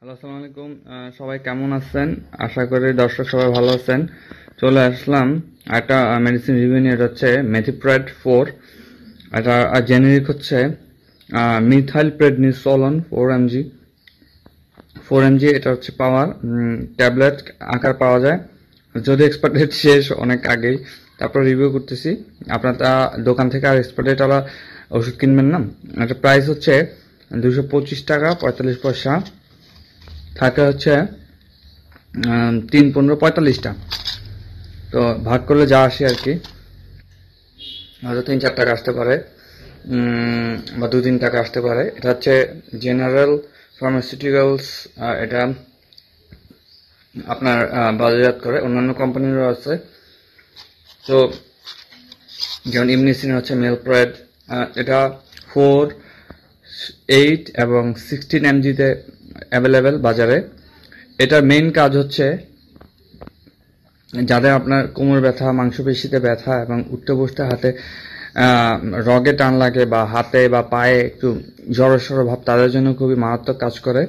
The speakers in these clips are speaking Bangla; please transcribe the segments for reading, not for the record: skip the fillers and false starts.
হ্যালো, আসসালামু আলাইকুম। সবাই কেমন আছেন? আশা করি দর্শক সবাই ভালো আছেন। চলে আসলাম একটা মেডিসিন রিভিউ নিয়ে। এটা হচ্ছে মেথিপ্রেড 4। এটা জেনেরিক হচ্ছে মিথাইল প্রেডনিসোলন 4 mg। 4 mg এটা হচ্ছে পাওয়ার ট্যাবলেট আকার পাওয়া যায়। যদি এক্সপায়ার ডেট শেষ অনেক আগেই, তারপর রিভিউ করতেছি। আপনারা দোকান থেকে আর এক্সপায়ার ডেট ওরা ওষুধ কিনবেন না। এটা প্রাইস হচ্ছে 225 টাকা 45 পয়সা। থাকে হচ্ছে 3, 15, 45টা। তো ভাগ করলে যা আসে আর কি, হয়তো 3-4 টাকা আসতে পারে, বা 2-3 টাকা আসতে পারে। এটা হচ্ছে জেনারেল ফার্মাসিউটিক্যালস। এটা আপনার বাজারজাত করে, অন্যান্য কোম্পানিরও আছে। তো যেমন ইমনিসিন হচ্ছে মেলপ্রেড, এটা 4, 8 এবং 16 mg-তে অ্যাভেলেবেল বাজারে। এটার মেইন কাজ হচ্ছে যাদের আপনার কোমর ব্যথা, মাংসপেশিতে ব্যথা এবং উঠতে বসতে হাতে রগে টান লাগে, বা হাতে বা পায়ে একটু জড়সড় ভাব, তাদের জন্য খুবই মারাত্মক কাজ করে।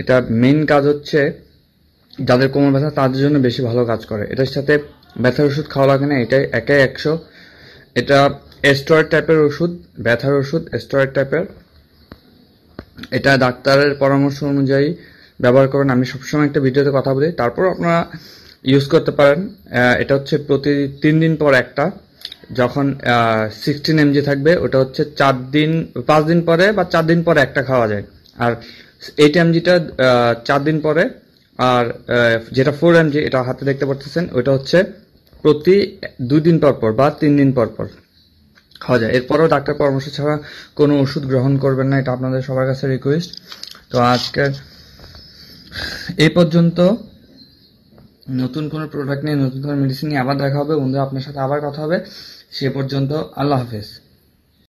এটা মেইন কাজ হচ্ছে যাদের কোমর ব্যথা তাদের জন্য বেশি ভালো কাজ করে। এটার সাথে ব্যথার ওষুধ খাওয়া লাগে না, এটাই একে 100। এটা স্টেরয়েড টাইপের ওষুধ, ব্যথার ওষুধ স্টেরয়েড টাইপের। এটা ডাক্তারের পরামর্শ অনুযায়ী ব্যবহার করবেন। আমি সবসময় একটা ভিডিওতে কথা বলি, তারপর আপনারা ইউজ করতে পারেন। এটা হচ্ছে প্রতি 3 দিন পর একটা। যখন 16 mg থাকবে, ওটা হচ্ছে 5 দিন পরে বা 4 দিন পরে একটা খাওয়া যায়। আর 8 mg-টা 4 দিন পরে। আর যেটা 4 mg, এটা হাতে দেখতে পাচ্ছেন, ওটা হচ্ছে প্রতি 2 দিন পর পর বা 3 দিন পর পর খাওয়া যায়। এরপরেও ডাক্তার পরামর্শ ছাড়া কোনো ওষুধ গ্রহণ করবেন না, এটা আপনাদের সবার কাছে রিকোয়েস্ট। তো আজকের এই পর্যন্ত। নতুন কোনো প্রোডাক্ট নিয়ে, নতুন কোনো মেডিসিন নিয়ে আবার দেখা হবে বন্ধুরা, আপনার সাথে আবার কথা হবে। সে পর্যন্ত আল্লাহ হাফেজ।